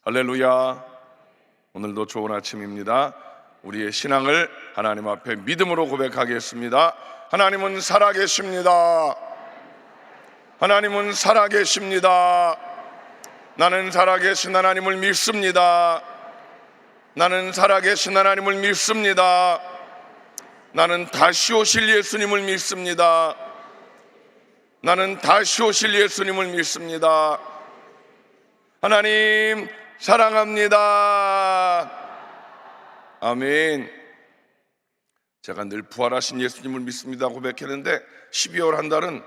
할렐루야. 오늘도 좋은 아침입니다. 우리의 신앙을 하나님 앞에 믿음으로 고백하겠습니다. 하나님은 살아계십니다. 하나님은 살아계십니다. 나는 살아계신 하나님을 믿습니다. 나는 살아계신 하나님을 믿습니다. 나는 다시 오실 예수님을 믿습니다. 나는 다시 오실 예수님을 믿습니다. 하나님 사랑합니다. 아멘. 제가 늘 부활하신 예수님을 믿습니다 고백했는데 12월 한 달은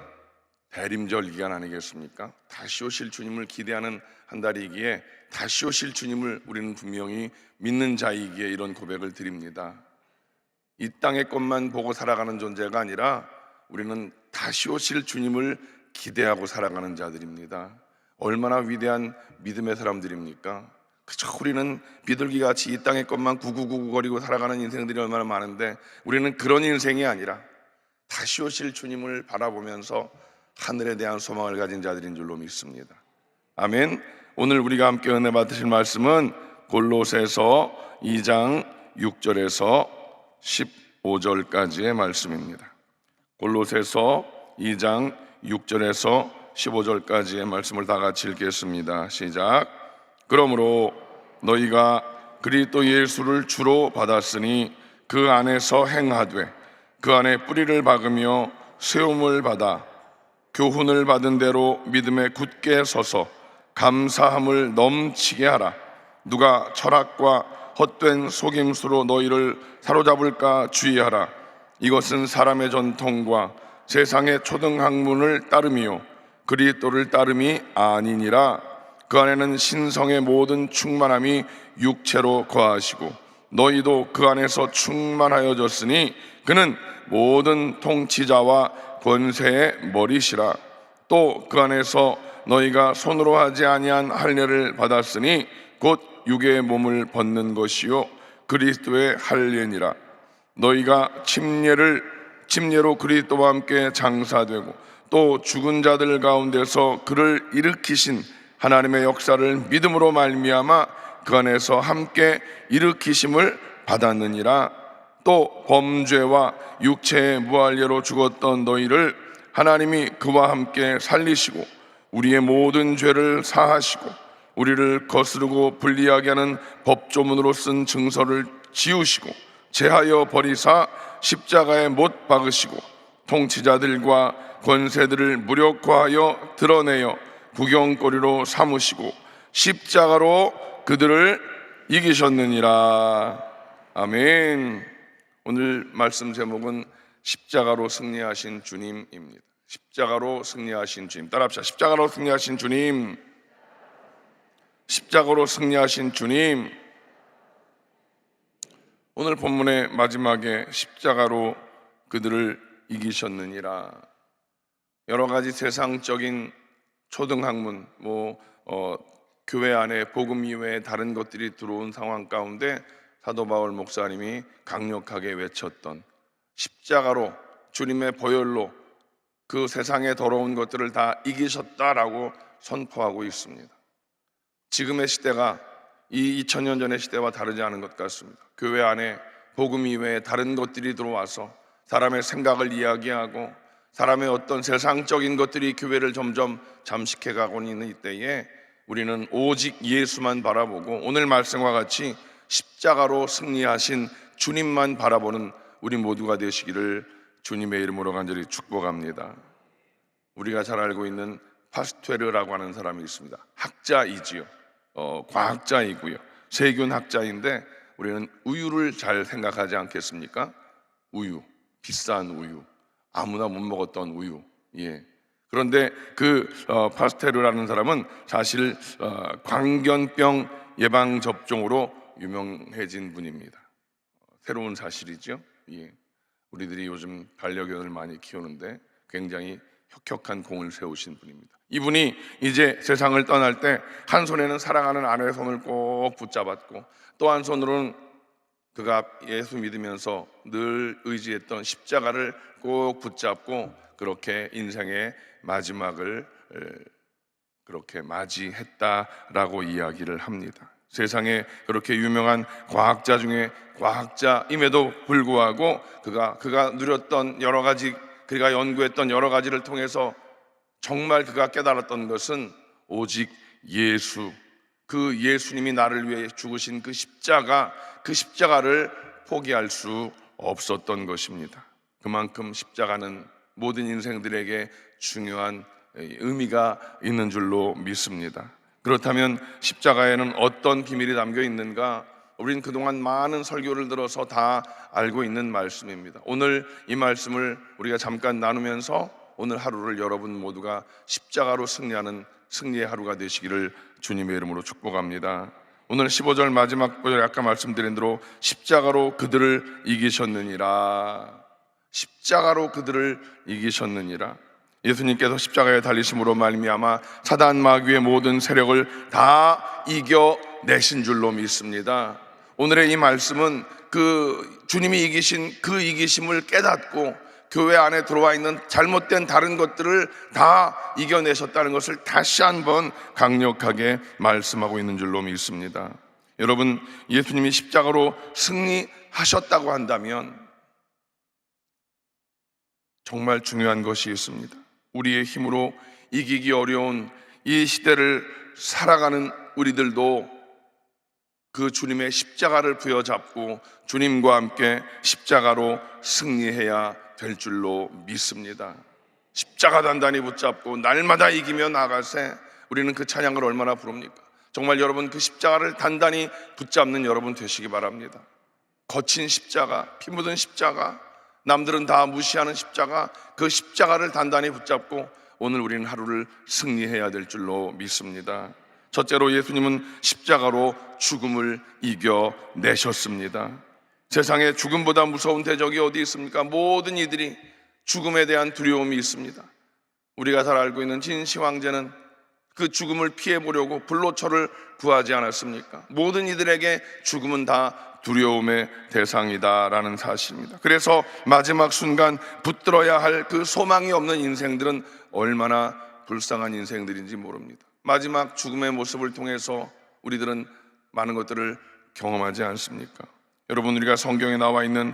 대림절 기간 아니겠습니까? 다시 오실 주님을 기대하는 한 달이기에 다시 오실 주님을 우리는 분명히 믿는 자이기에 이런 고백을 드립니다. 이 땅의 것만 보고 살아가는 존재가 아니라 우리는 다시 오실 주님을 기대하고 살아가는 자들입니다. 얼마나 위대한 믿음의 사람들입니까? 그저 우리는 비둘기같이 이 땅의 것만 구구구구거리고 살아가는 인생들이 얼마나 많은데 우리는 그런 인생이 아니라 다시 오실 주님을 바라보면서 하늘에 대한 소망을 가진 자들인 줄로 믿습니다. 아멘. 오늘 우리가 함께 은혜 받으실 말씀은 골로새서 2장 6절에서 15절까지의 말씀입니다. 골로새서 2장 6절에서 15절까지의 말씀을 다 같이 읽겠습니다. 시작. 그러므로 너희가 그리스도 예수를 주로 받았으니 그 안에서 행하되 그 안에 뿌리를 박으며 세움을 받아 교훈을 받은 대로 믿음에 굳게 서서 감사함을 넘치게 하라. 누가 철학과 헛된 속임수로 너희를 사로잡을까 주의하라. 이것은 사람의 전통과 세상의 초등학문을 따름이요 그리스도를 따름이 아니니라. 그 안에는 신성의 모든 충만함이 육체로 거하시고 너희도 그 안에서 충만하여졌으니 그는 모든 통치자와 권세의 머리시라. 또 그 안에서 너희가 손으로 하지 아니한 할례를 받았으니 곧 육의 몸을 벗는 것이요 그리스도의 할례니라. 너희가 침례로 그리스도와 함께 장사되고 또 죽은 자들 가운데서 그를 일으키신 하나님의 역사를 믿음으로 말미암아 그 안에서 함께 일으키심을 받았느니라. 또 범죄와 육체의 무할례로 죽었던 너희를 하나님이 그와 함께 살리시고 우리의 모든 죄를 사하시고 우리를 거스르고 불리하게 하는 법조문으로 쓴 증서를 지우시고 제하여 버리사 십자가에 못 박으시고 통치자들과 권세들을 무력화하여 드러내어 구경거리로 삼으시고 십자가로 그들을 이기셨느니라. 아멘. 오늘 말씀 제목은 십자가로 승리하신 주님입니다. 십자가로 승리하신 주님. 따라합시다. 십자가로 승리하신 주님. 십자가로 승리하신 주님. 오늘 본문의 마지막에 십자가로 그들을 이기셨느니라. 여러 가지 세상적인 초등학문, 교회 안에 복음 이외에 다른 것들이 들어온 상황 가운데 사도 바울 목사님이 강력하게 외쳤던 십자가로 주님의 보혈로 그 세상의 더러운 것들을 다 이기셨다라고 선포하고 있습니다. 지금의 시대가 이 2000년 전의 시대와 다르지 않은 것 같습니다. 교회 안에 복음 이외에 다른 것들이 들어와서 사람의 생각을 이야기하고 사람의 어떤 세상적인 것들이 교회를 점점 잠식해 가고 있는 이때에 우리는 오직 예수만 바라보고 오늘 말씀과 같이 십자가로 승리하신 주님만 바라보는 우리 모두가 되시기를 주님의 이름으로 간절히 축복합니다. 우리가 잘 알고 있는 파스투에르라고 하는 사람이 있습니다. 학자이지요. 과학자이고요. 세균 학자인데 우리는 우유를 잘 생각하지 않겠습니까? 우유, 비싼 우유, 아무나 못 먹었던 우유. 그런데 그 파스테르라는 사람은 사실 광견병 예방 접종으로 유명해진 분입니다. 새로운 사실이죠. 우리들이 요즘 반려견을 많이 키우는데 굉장히 혁혁한 공을 세우신 분입니다. 이분이 이제 세상을 떠날 때 한 손에는 사랑하는 아내의 손을 꼭 붙잡았고 또 한 손으로는 그가 예수 믿으면서 늘 의지했던 십자가를 꼭 붙잡고 그렇게 인생의 마지막을 그렇게 맞이했다라고 이야기를 합니다. 세상에 그렇게 유명한 과학자 중에 과학자임에도 불구하고 그가 누렸던 여러 가지, 그가 연구했던 여러 가지를 통해서 정말 그가 깨달았던 것은 오직 예수, 그 예수님이 나를 위해 죽으신 그 십자가를 포기할 수 없었던 것입니다. 그만큼 십자가는 모든 인생들에게 중요한 의미가 있는 줄로 믿습니다. 그렇다면 십자가에는 어떤 비밀이 담겨 있는가? 우린 그동안 많은 설교를 들어서 다 알고 있는 말씀입니다. 오늘 이 말씀을 우리가 잠깐 나누면서 오늘 하루를 여러분 모두가 십자가로 승리하는 승리의 하루가 되시기를 주님의 이름으로 축복합니다. 오늘 15절 마지막 구절 아까 말씀드린 대로 십자가로 그들을 이기셨느니라. 십자가로 그들을 이기셨느니라. 예수님께서 십자가에 달리심으로 말미암아 사단 마귀의 모든 세력을 다 이겨내신 줄로 믿습니다. 오늘의 이 말씀은 그 주님이 이기신 그 이기심을 깨닫고 교회 안에 들어와 있는 잘못된 다른 것들을 다 이겨내셨다는 것을 다시 한번 강력하게 말씀하고 있는 줄로 믿습니다. 여러분, 예수님이 십자가로 승리하셨다고 한다면 정말 중요한 것이 있습니다. 우리의 힘으로 이기기 어려운 이 시대를 살아가는 우리들도 그 주님의 십자가를 부여잡고 주님과 함께 십자가로 승리해야 될 줄로 믿습니다. 십자가 단단히 붙잡고 날마다 이기며 나가세. 우리는 그 찬양을 얼마나 부릅니까? 정말 여러분, 그 십자가를 단단히 붙잡는 여러분 되시기 바랍니다. 거친 십자가, 피 묻은 십자가, 남들은 다 무시하는 십자가, 그 십자가를 단단히 붙잡고 오늘 우리는 하루를 승리해야 될 줄로 믿습니다. 첫째로 예수님은 십자가로 죽음을 이겨내셨습니다. 세상에 죽음보다 무서운 대적이 어디 있습니까? 모든 이들이 죽음에 대한 두려움이 있습니다. 우리가 잘 알고 있는 진시 황제는 그 죽음을 피해보려고 불로초를 구하지 않았습니까? 모든 이들에게 죽음은 다 두려움의 대상이다라는 사실입니다. 그래서 마지막 순간 붙들어야 할 그 소망이 없는 인생들은 얼마나 불쌍한 인생들인지 모릅니다. 마지막 죽음의 모습을 통해서 우리들은 많은 것들을 경험하지 않습니까? 여러분, 우리가 성경에 나와 있는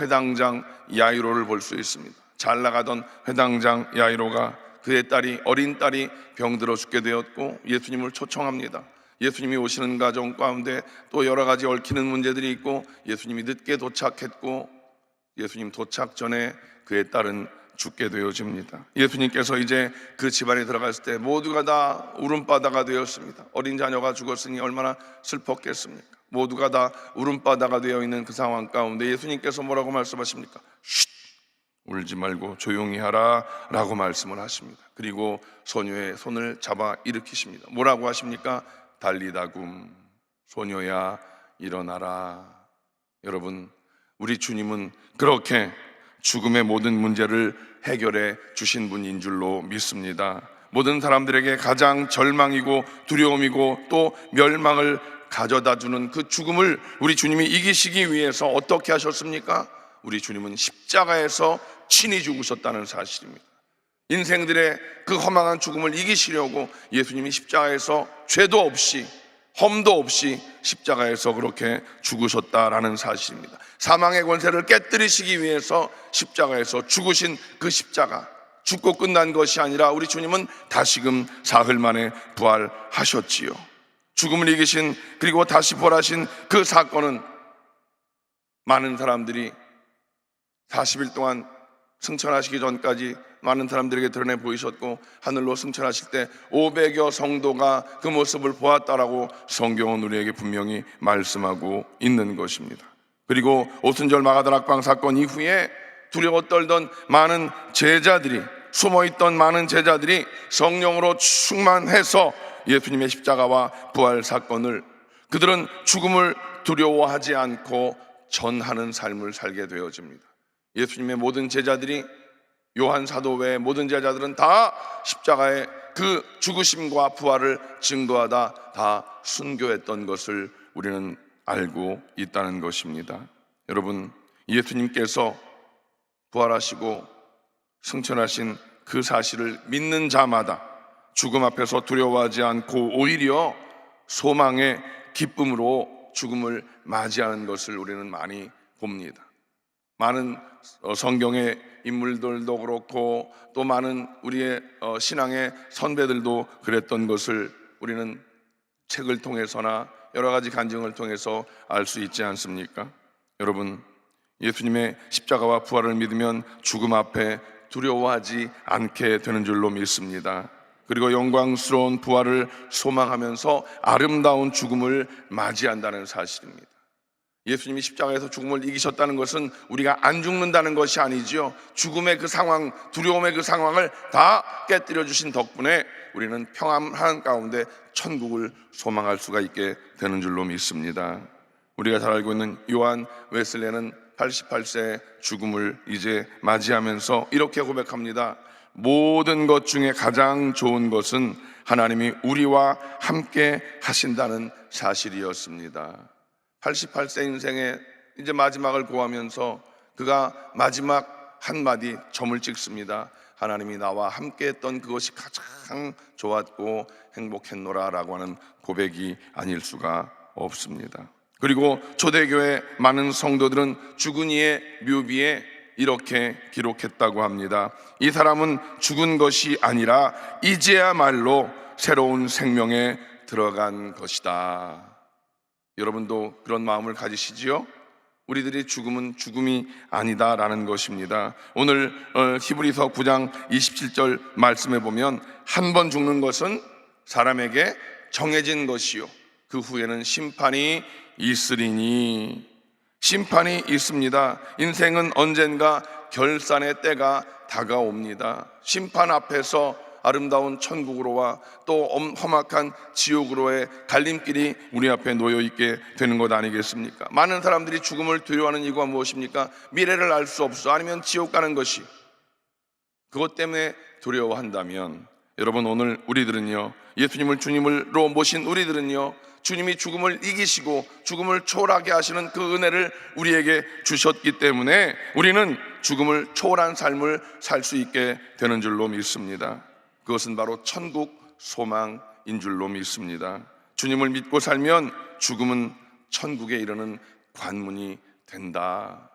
회당장 야이로를 볼 수 있습니다. 잘 나가던 회당장 야이로가 그의 어린 딸이 병들어 죽게 되었고 예수님을 초청합니다. 예수님이 오시는 과정 가운데 또 여러 가지 얽히는 문제들이 있고 예수님이 늦게 도착했고 예수님 도착 전에 그의 딸은 죽게 되어집니다. 예수님께서 이제 그 집안에 들어갔을 때 모두가 다 울음바다가 되었습니다. 어린 자녀가 죽었으니 얼마나 슬펐겠습니까? 모두가 다 울음바다가 되어 있는 그 상황 가운데 예수님께서 뭐라고 말씀하십니까? 쉿! 울지 말고 조용히 하라 라고 말씀을 하십니다. 그리고 소녀의 손을 잡아 일으키십니다. 뭐라고 하십니까? 달리다굼, 소녀야 일어나라. 여러분, 우리 주님은 그렇게 죽음의 모든 문제를 해결해 주신 분인 줄로 믿습니다. 모든 사람들에게 가장 절망이고 두려움이고 또 멸망을 가져다 주는 그 죽음을 우리 주님이 이기시기 위해서 어떻게 하셨습니까? 우리 주님은 십자가에서 친히 죽으셨다는 사실입니다. 인생들의 그 허망한 죽음을 이기시려고 예수님이 십자가에서 죄도 없이 험도 없이 십자가에서 그렇게 죽으셨다라는 사실입니다. 사망의 권세를 깨뜨리시기 위해서 십자가에서 죽으신 그 십자가, 죽고 끝난 것이 아니라 우리 주님은 다시금 사흘 만에 부활하셨지요. 죽음을 이기신 그리고 다시 부활하신 그 사건은 많은 사람들이 40일 동안 승천하시기 전까지 많은 사람들에게 드러내 보이셨고 하늘로 승천하실 때 500여 성도가 그 모습을 보았다라고 성경은 우리에게 분명히 말씀하고 있는 것입니다. 그리고 오순절 마가다락방 사건 이후에 두려워 떨던 많은 제자들이, 숨어있던 많은 제자들이 성령으로 충만해서 예수님의 십자가와 부활 사건을 그들은 죽음을 두려워하지 않고 전하는 삶을 살게 되어집니다. 예수님의 모든 제자들이, 요한 사도 외의 모든 제자들은 다 십자가의 그 죽으심과 부활을 증거하다 다 순교했던 것을 우리는 알고 있다는 것입니다. 여러분, 예수님께서 부활하시고 승천하신 그 사실을 믿는 자마다 죽음 앞에서 두려워하지 않고 오히려 소망의 기쁨으로 죽음을 맞이하는 것을 우리는 많이 봅니다. 많은 성경의 인물들도 그렇고 또 많은 우리의 신앙의 선배들도 그랬던 것을 우리는 책을 통해서나 여러 가지 간증을 통해서 알 수 있지 않습니까? 여러분, 예수님의 십자가와 부활을 믿으면 죽음 앞에 두려워하지 않게 되는 줄로 믿습니다. 그리고 영광스러운 부활을 소망하면서 아름다운 죽음을 맞이한다는 사실입니다. 예수님이 십자가에서 죽음을 이기셨다는 것은 우리가 안 죽는다는 것이 아니지요. 죽음의 그 상황, 두려움의 그 상황을 다 깨뜨려 주신 덕분에 우리는 평안한 가운데 천국을 소망할 수가 있게 되는 줄로 믿습니다. 우리가 잘 알고 있는 요한 웨슬레는 88세의 죽음을 이제 맞이하면서 이렇게 고백합니다. 모든 것 중에 가장 좋은 것은 하나님이 우리와 함께 하신다는 사실이었습니다. 88세 인생의 이제 마지막을 고하면서 그가 마지막 한마디 점을 찍습니다. 하나님이 나와 함께 했던 그것이 가장 좋았고 행복했노라 라고 하는 고백이 아닐 수가 없습니다. 그리고 초대교회 많은 성도들은 죽은 이의 묘비에 이렇게 기록했다고 합니다. 이 사람은 죽은 것이 아니라 이제야말로 새로운 생명에 들어간 것이다. 여러분도 그런 마음을 가지시지요? 우리들의 죽음은 죽음이 아니다라는 것입니다. 오늘 히브리서 9장 27절 말씀에 보면 한 번 죽는 것은 사람에게 정해진 것이요 그 후에는 심판이 있으리니. 심판이 있습니다. 인생은 언젠가 결산의 때가 다가옵니다. 심판 앞에서 아름다운 천국으로와 또 험악한 지옥으로의 갈림길이 우리 앞에 놓여 있게 되는 것 아니겠습니까? 많은 사람들이 죽음을 두려워하는 이유가 무엇입니까? 미래를 알 수 없어, 아니면 지옥 가는 것이. 그것 때문에 두려워한다면 여러분, 오늘 우리들은요, 예수님을 주님으로 모신 우리들은요, 주님이 죽음을 이기시고 죽음을 초월하게 하시는 그 은혜를 우리에게 주셨기 때문에 우리는 죽음을 초월한 삶을 살 수 있게 되는 줄로 믿습니다. 그것은 바로 천국 소망인 줄로 믿습니다. 주님을 믿고 살면 죽음은 천국에 이르는 관문이 된다.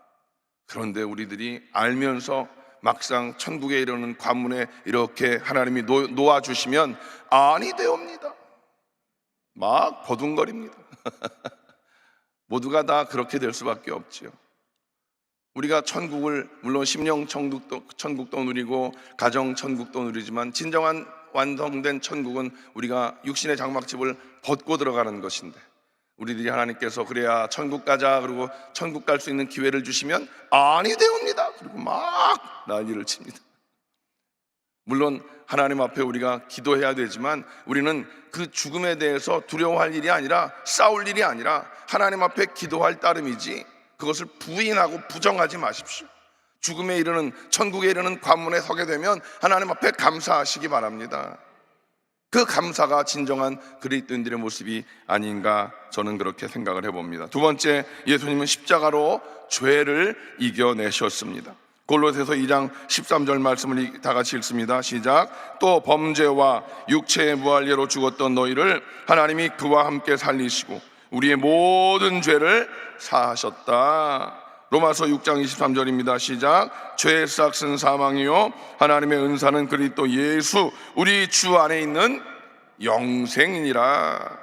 그런데 우리들이 알면서 막상 천국에 이르는 관문에 이렇게 하나님이 놓아주시면 아니 되옵니다. 막 버둥거립니다. 모두가 다 그렇게 될 수밖에 없지요. 우리가 천국을 물론 심령 천국도 누리고 가정 천국도 누리지만 진정한 완성된 천국은 우리가 육신의 장막집을 벗고 들어가는 것인데, 우리들이 하나님께서 그래야 천국 가자, 그리고 천국 갈 수 있는 기회를 주시면 아니 되옵니다. 그리고 막 난리를 칩니다. 물론 하나님 앞에 우리가 기도해야 되지만 우리는 그 죽음에 대해서 두려워할 일이 아니라, 싸울 일이 아니라 하나님 앞에 기도할 따름이지 그것을 부인하고 부정하지 마십시오. 죽음에 이르는, 천국에 이르는 관문에 서게 되면 하나님 앞에 감사하시기 바랍니다. 그 감사가 진정한 그리스도인들의 모습이 아닌가, 저는 그렇게 생각을 해봅니다. 두 번째, 예수님은 십자가로 죄를 이겨내셨습니다. 골로새서 2장 13절 말씀을 다 같이 읽습니다. 시작. 또 범죄와 육체의 무할례로 죽었던 너희를 하나님이 그와 함께 살리시고 우리의 모든 죄를 사하셨다. 로마서 6장 23절입니다. 시작. 죄의 싹은 사망이요 하나님의 은사는 그리스도 예수 우리 주 안에 있는 영생이니라.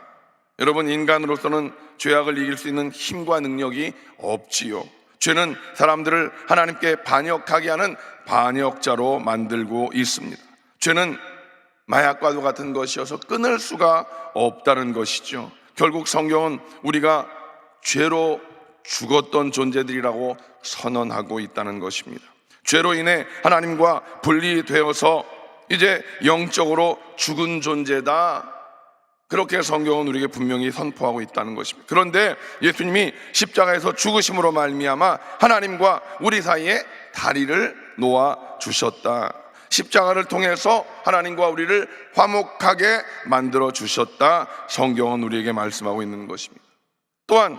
여러분, 인간으로서는 죄악을 이길 수 있는 힘과 능력이 없지요. 죄는 사람들을 하나님께 반역하게 하는 반역자로 만들고 있습니다. 죄는 마약과도 같은 것이어서 끊을 수가 없다는 것이죠. 결국 성경은 우리가 죄로 죽었던 존재들이라고 선언하고 있다는 것입니다. 죄로 인해 하나님과 분리되어서 이제 영적으로 죽은 존재다, 그렇게 성경은 우리에게 분명히 선포하고 있다는 것입니다. 그런데 예수님이 십자가에서 죽으심으로 말미암아 하나님과 우리 사이에 다리를 놓아 주셨다. 십자가를 통해서 하나님과 우리를 화목하게 만들어 주셨다, 성경은 우리에게 말씀하고 있는 것입니다. 또한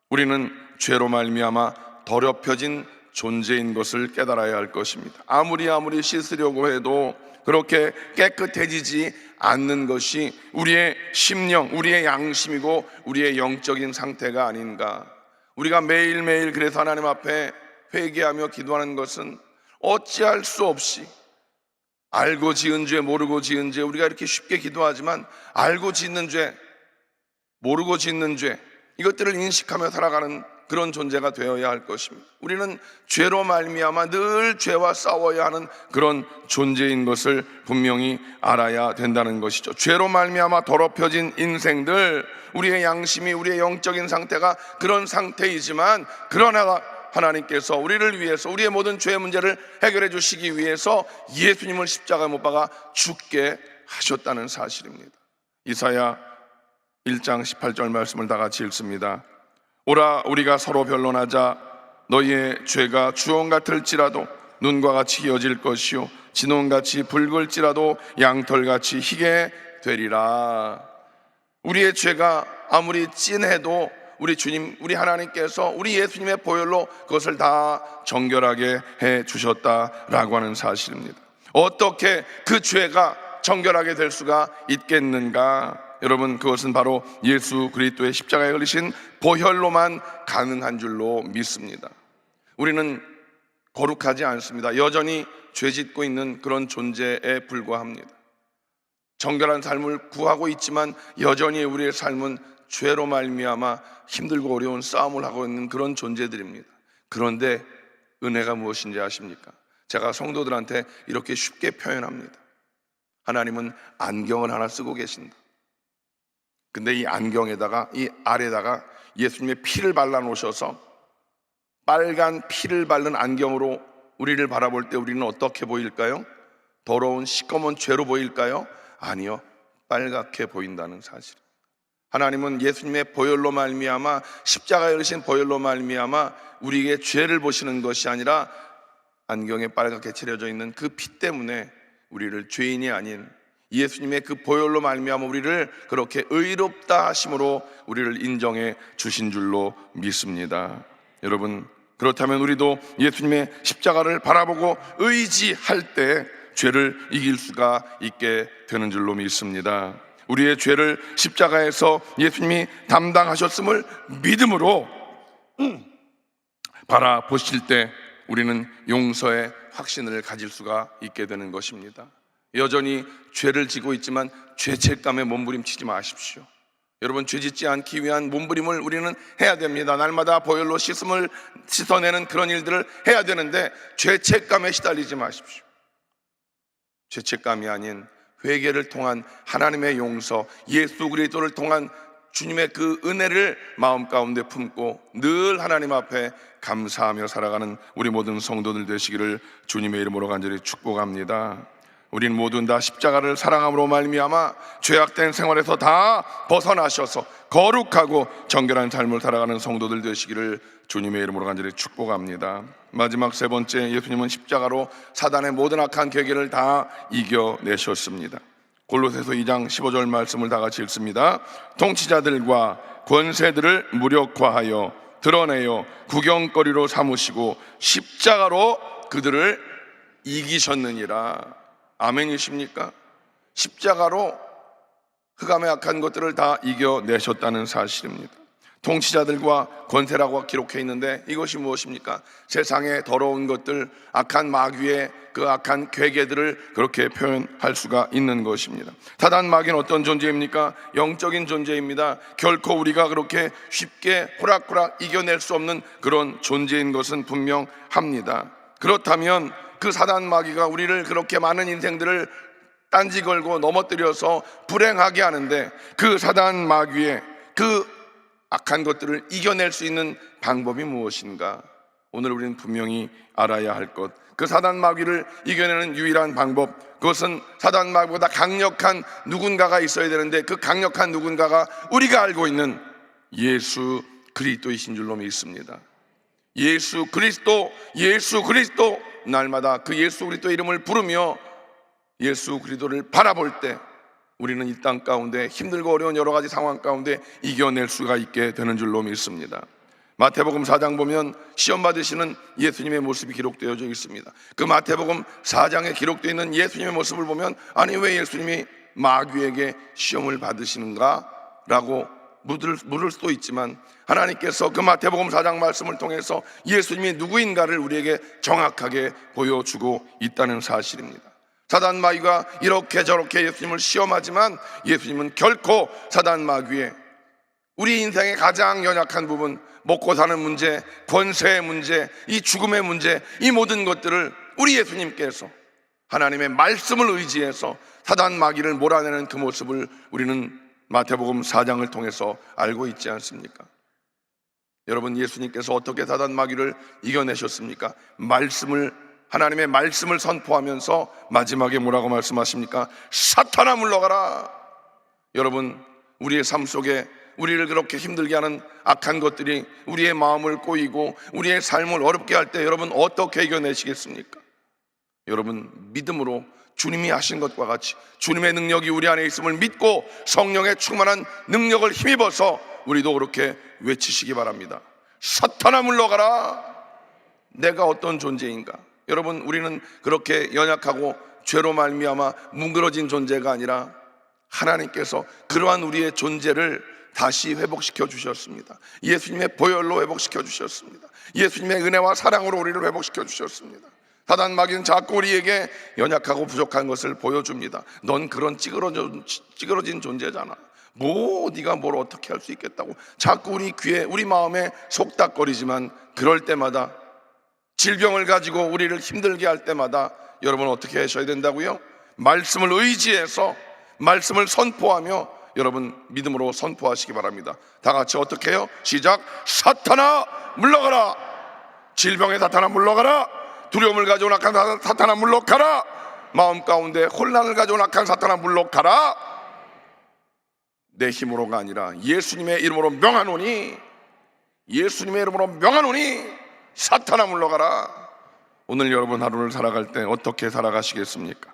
우리는 죄로 말미암아 더럽혀진 존재인 것을 깨달아야 할 것입니다. 아무리 씻으려고 해도 그렇게 깨끗해지지 않는 것이 우리의 심령, 우리의 양심이고 우리의 영적인 상태가 아닌가. 우리가 매일매일 그래서 하나님 앞에 회개하며 기도하는 것은 어찌할 수 없이 알고 지은 죄, 모르고 지은 죄, 우리가 이렇게 쉽게 기도하지만 알고 짓는 죄, 모르고 짓는 죄, 이것들을 인식하며 살아가는 그런 존재가 되어야 할 것입니다. 우리는 죄로 말미암아 늘 죄와 싸워야 하는 그런 존재인 것을 분명히 알아야 된다는 것이죠. 죄로 말미암아 더럽혀진 인생들, 우리의 양심이, 우리의 영적인 상태가 그런 상태이지만, 그러나 하나님께서 우리를 위해서 우리의 모든 죄의 문제를 해결해 주시기 위해서 예수님을 십자가에 못 박아 죽게 하셨다는 사실입니다. 이사야 1장 18절 말씀을 다 같이 읽습니다. 오라, 우리가 서로 변론하자. 너희의 죄가 주홍 같을지라도 눈과 같이 희어질 것이요 진홍같이 붉을지라도 양털같이 희게 되리라. 우리의 죄가 아무리 진해도 우리 주님, 우리 하나님께서 우리 예수님의 보혈로 그것을 다 정결하게 해 주셨다라고 하는 사실입니다. 어떻게 그 죄가 정결하게 될 수가 있겠는가? 여러분, 그것은 바로 예수 그리스도의 십자가에 흘리신 보혈로만 가능한 줄로 믿습니다. 우리는 거룩하지 않습니다. 여전히 죄짓고 있는 그런 존재에 불과합니다. 정결한 삶을 구하고 있지만 여전히 우리의 삶은 죄로 말미암아 힘들고 어려운 싸움을 하고 있는 그런 존재들입니다. 그런데 은혜가 무엇인지 아십니까? 제가 성도들한테 이렇게 쉽게 표현합니다. 하나님은 안경을 하나 쓰고 계신다. 근데 이 안경에다가, 이 알에다가 예수님의 피를 발라 놓으셔서 빨간 피를 바른 안경으로 우리를 바라볼 때 우리는 어떻게 보일까요? 더러운 시꺼먼 죄로 보일까요? 아니요, 빨갛게 보인다는 사실. 하나님은 예수님의 보혈로 말미암아, 십자가에 흘리신 보혈로 말미암아 우리에게 죄를 보시는 것이 아니라 안경에 빨갛게 칠해져 있는 그 피 때문에 우리를 죄인이 아닌 예수님의 그 보혈로 말미암아 우리를 그렇게 의롭다 하심으로 우리를 인정해 주신 줄로 믿습니다. 여러분, 그렇다면 우리도 예수님의 십자가를 바라보고 의지할 때 죄를 이길 수가 있게 되는 줄로 믿습니다. 우리의 죄를 십자가에서 예수님이 담당하셨음을 믿음으로 바라보실 때 우리는 용서의 확신을 가질 수가 있게 되는 것입니다. 여전히 죄를 지고 있지만 죄책감에 몸부림치지 마십시오. 여러분, 죄짓지 않기 위한 몸부림을 우리는 해야 됩니다. 날마다 보혈로 씻어내는 그런 일들을 해야 되는데 죄책감에 시달리지 마십시오. 죄책감이 아닌 회개를 통한 하나님의 용서, 예수 그리스도를 통한 주님의 그 은혜를 마음 가운데 품고 늘 하나님 앞에 감사하며 살아가는 우리 모든 성도들 되시기를 주님의 이름으로 간절히 축복합니다. 우린 모두 다 십자가를 사랑함으로 말미암아 죄악된 생활에서 다 벗어나셔서 거룩하고 정결한 삶을 살아가는 성도들 되시기를 주님의 이름으로 간절히 축복합니다. 마지막 세 번째, 예수님은 십자가로 사단의 모든 악한 계계를 다 이겨내셨습니다. 골로새서 2장 15절 말씀을 다 같이 읽습니다. 통치자들과 권세들을 무력화하여 드러내어 구경거리로 삼으시고 십자가로 그들을 이기셨느니라. 아멘이십니까? 십자가로 흑암의 악한 것들을 다 이겨내셨다는 사실입니다. 통치자들과 권세라고 기록해 있는데 이것이 무엇입니까? 세상의 더러운 것들, 악한 마귀의 그 악한 괴계들을 그렇게 표현할 수가 있는 것입니다. 사단 마귀는 어떤 존재입니까? 영적인 존재입니다. 결코 우리가 그렇게 쉽게 호락호락 이겨낼 수 없는 그런 존재인 것은 분명합니다. 그렇다면 그 사단 마귀가 우리를 그렇게 많은 인생들을 딴지 걸고 넘어뜨려서 불행하게 하는데 그 사단 마귀의 그 악한 것들을 이겨낼 수 있는 방법이 무엇인가? 오늘 우리는 분명히 알아야 할 것, 그 사단 마귀를 이겨내는 유일한 방법, 그것은 사단 마귀보다 강력한 누군가가 있어야 되는데 그 강력한 누군가가 우리가 알고 있는 예수 그리스도이신 줄로 믿습니다. 예수 그리스도, 예수 그리스도, 날마다 그 예수 그리스도 이름을 부르며 예수 그리스도를 바라볼 때 우리는 이 땅 가운데 힘들고 어려운 여러 가지 상황 가운데 이겨낼 수가 있게 되는 줄로 믿습니다. 마태복음 4장 보면 시험 받으시는 예수님의 모습이 기록되어 있습니다. 그 마태복음 4장에 기록되어 있는 예수님의 모습을 보면, 아니 왜 예수님이 마귀에게 시험을 받으시는가? 라고 물을 수도 있지만, 하나님께서 그 마태복음 4장 말씀을 통해서 예수님이 누구인가를 우리에게 정확하게 보여주고 있다는 사실입니다. 사단 마귀가 이렇게 저렇게 예수님을 시험하지만 예수님은 결코 사단 마귀의 우리 인생의 가장 연약한 부분, 먹고 사는 문제, 권세의 문제, 이 죽음의 문제, 이 모든 것들을 우리 예수님께서 하나님의 말씀을 의지해서 사단 마귀를 몰아내는 그 모습을 우리는 마태복음 4장을 통해서 알고 있지 않습니까? 여러분, 예수님께서 어떻게 사단 마귀를 이겨내셨습니까? 하나님의 말씀을 선포하면서 마지막에 뭐라고 말씀하십니까? 사탄아 물러가라. 여러분, 우리의 삶 속에 우리를 그렇게 힘들게 하는 악한 것들이 우리의 마음을 꼬이고 우리의 삶을 어렵게 할 때 여러분 어떻게 이겨내시겠습니까? 여러분, 믿음으로 주님이 하신 것과 같이 주님의 능력이 우리 안에 있음을 믿고 성령의 충만한 능력을 힘입어서 우리도 그렇게 외치시기 바랍니다. 사탄아 물러가라. 내가 어떤 존재인가? 여러분, 우리는 그렇게 연약하고 죄로 말미암아 뭉그러진 존재가 아니라 하나님께서 그러한 우리의 존재를 다시 회복시켜 주셨습니다. 예수님의 보혈로 회복시켜 주셨습니다. 예수님의 은혜와 사랑으로 우리를 회복시켜 주셨습니다. 사단 마귀는 자꾸 우리에게 연약하고 부족한 것을 보여줍니다. 넌 그런 찌그러진 존재잖아. 네가 뭘 어떻게 할 수 있겠다고 자꾸 우리 귀에, 우리 마음에 속닥거리지만, 그럴 때마다 질병을 가지고 우리를 힘들게 할 때마다 여러분 어떻게 하셔야 된다고요? 말씀을 의지해서 말씀을 선포하며 여러분 믿음으로 선포하시기 바랍니다. 다 같이 어떻게 해요? 시작. 사탄아 물러가라. 질병의 사탄아 물러가라. 두려움을 가져온 악한 사탄아 물러가라. 마음 가운데 혼란을 가져온 악한 사탄아 물러가라. 내 힘으로가 아니라 예수님의 이름으로 명하노니, 예수님의 이름으로 명하노니 사탄아 물러가라. 오늘 여러분 하루를 살아갈 때 어떻게 살아가시겠습니까?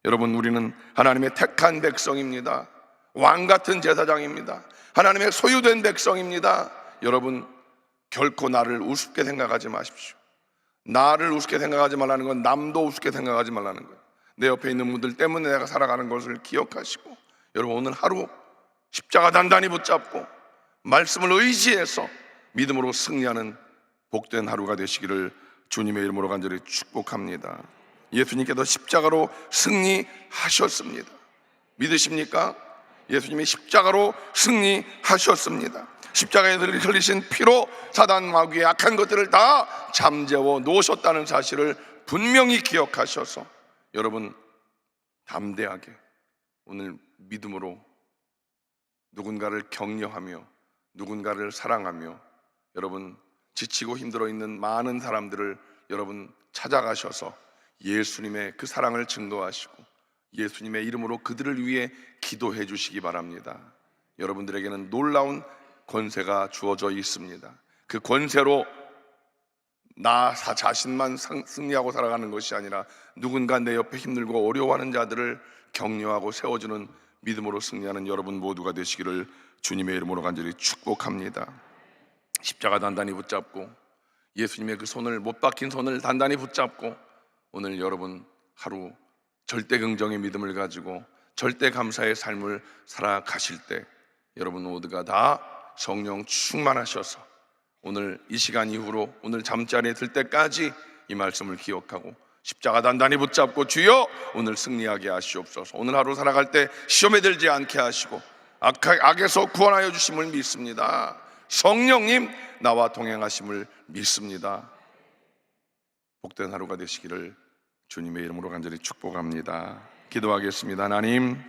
여러분, 우리는 하나님의 택한 백성입니다. 왕같은 제사장입니다. 하나님의 소유된 백성입니다. 여러분, 결코 나를 우습게 생각하지 마십시오. 나를 우습게 생각하지 말라는 건 남도 우습게 생각하지 말라는 거예요. 내 옆에 있는 분들 때문에 내가 살아가는 것을 기억하시고, 여러분 오늘 하루 십자가 단단히 붙잡고 말씀을 의지해서 믿음으로 승리하는 복된 하루가 되시기를 주님의 이름으로 간절히 축복합니다. 예수님께서 십자가로 승리하셨습니다. 믿으십니까? 예수님이 십자가로 승리하셨습니다. 십자가에 흘리신 피로 사단 마귀의 악한 것들을 다 잠재워 놓으셨다는 사실을 분명히 기억하셔서 여러분 담대하게 오늘 믿음으로 누군가를 격려하며 누군가를 사랑하며 여러분 지치고 힘들어 있는 많은 사람들을 여러분 찾아가셔서 예수님의 그 사랑을 증거하시고 예수님의 이름으로 그들을 위해 기도해 주시기 바랍니다. 여러분들에게는 놀라운 권세가 주어져 있습니다. 그 권세로 나 자신만 승리하고 살아가는 것이 아니라 누군가 내 옆에 힘들고 어려워하는 자들을 격려하고 세워주는 믿음으로 승리하는 여러분 모두가 되시기를 주님의 이름으로 간절히 축복합니다. 십자가 단단히 붙잡고 예수님의 그 손을, 못 박힌 손을 단단히 붙잡고 오늘 여러분 하루 절대 긍정의 믿음을 가지고 절대 감사의 삶을 살아가실 때 여러분 모두가 다 성령 충만하셔서 오늘 이 시간 이후로 오늘 잠자리에 들 때까지 이 말씀을 기억하고 십자가 단단히 붙잡고 주여 오늘 승리하게 하시옵소서. 오늘 하루 살아갈 때 시험에 들지 않게 하시고 악에서 구원하여 주심을 믿습니다. 성령님 나와 동행하심을 믿습니다. 복된 하루가 되시기를 주님의 이름으로 간절히 축복합니다. 기도하겠습니다. 하나님,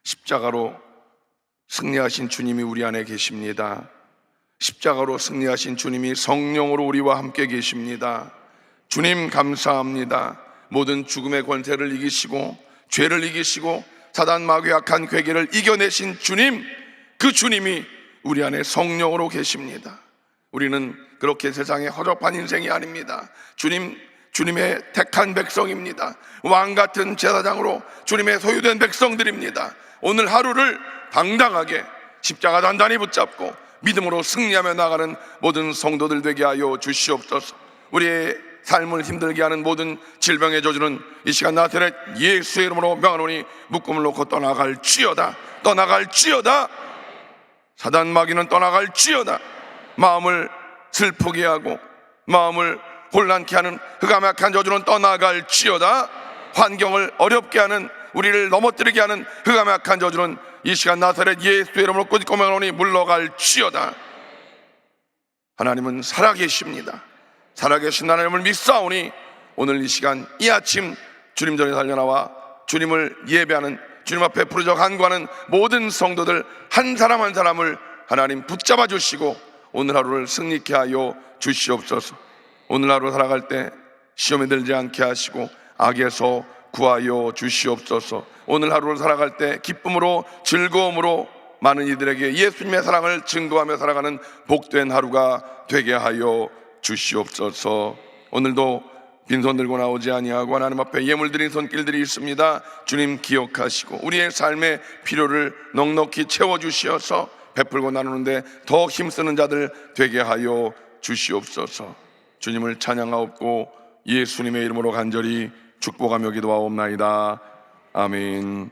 십자가로 승리하신 주님이 우리 안에 계십니다. 십자가로 승리하신 주님이 성령으로 우리와 함께 계십니다. 주님 감사합니다. 모든 죽음의 권세를 이기시고 죄를 이기시고 사단 마귀의 악한 괴계를 이겨내신 주님, 그 주님이 우리 안에 성령으로 계십니다. 우리는 그렇게 세상에 허접한 인생이 아닙니다. 주님의 택한 백성입니다. 왕같은 제사장으로 주님의 소유된 백성들입니다. 오늘 하루를 당당하게 십자가 단단히 붙잡고 믿음으로 승리하며 나가는 모든 성도들 되게 하여 주시옵소서. 우리의 삶을 힘들게 하는 모든 질병의 저주는 이 시간 나사렛 예수의 이름으로 명하노니 묶음을 놓고 떠나갈지어다. 떠나갈지어다. 사단 마귀는 떠나갈지어다. 마음을 슬프게 하고 마음을 혼란케 하는 흑암약한 저주는 떠나갈지어다. 환경을 어렵게 하는, 우리를 넘어뜨리게 하는 흑암약한 저주는 이 시간 나사렛 예수의 이름으로 꾸짖고 명하노니 물러갈지어다. 하나님은 살아계십니다. 살아계신 하나님을 믿사오니 오늘 이 시간 이 아침 주님 전에 달려나와 주님을 예배하는, 주님 앞에 부르짖어 간구하는 모든 성도들 한 사람 한 사람을 하나님 붙잡아 주시고 오늘 하루를 승리케 하여 주시옵소서. 오늘 하루 살아갈 때 시험에 들지 않게 하시고 악에서 구하여 주시옵소서. 오늘 하루를 살아갈 때 기쁨으로 즐거움으로 많은 이들에게 예수님의 사랑을 증거하며 살아가는 복된 하루가 되게 하여 주시옵소서. 오늘도 빈손 들고 나오지 아니하고 하나님 앞에 예물 드린 손길들이 있습니다. 주님 기억하시고 우리의 삶의 필요를 넉넉히 채워주시어서 베풀고 나누는데 더 힘쓰는 자들 되게 하여 주시옵소서. 주님을 찬양하옵고 예수님의 이름으로 간절히 축복하며 기도하옵나이다. 아멘.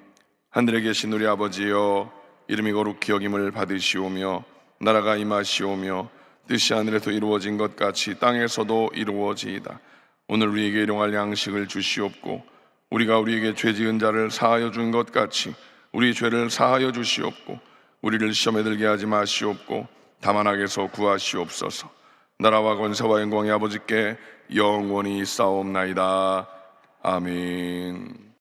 하늘에 계신 우리 아버지여, 이름이 거룩히 여김을 받으시오며 나라가 임하시오며 뜻이 하늘에서 이루어진 것 같이 땅에서도 이루어지이다. 오늘 우리에게 일용할 양식을 주시옵고 우리가 우리에게 죄 지은 자를 사하여 준 것 같이 우리 죄를 사하여 주시옵고 우리를 시험에 들게 하지 마시옵고 다만 악에서 구하시옵소서. 나라와 권세와 영광이 아버지께 영원히 있사옵나이다. 아멘.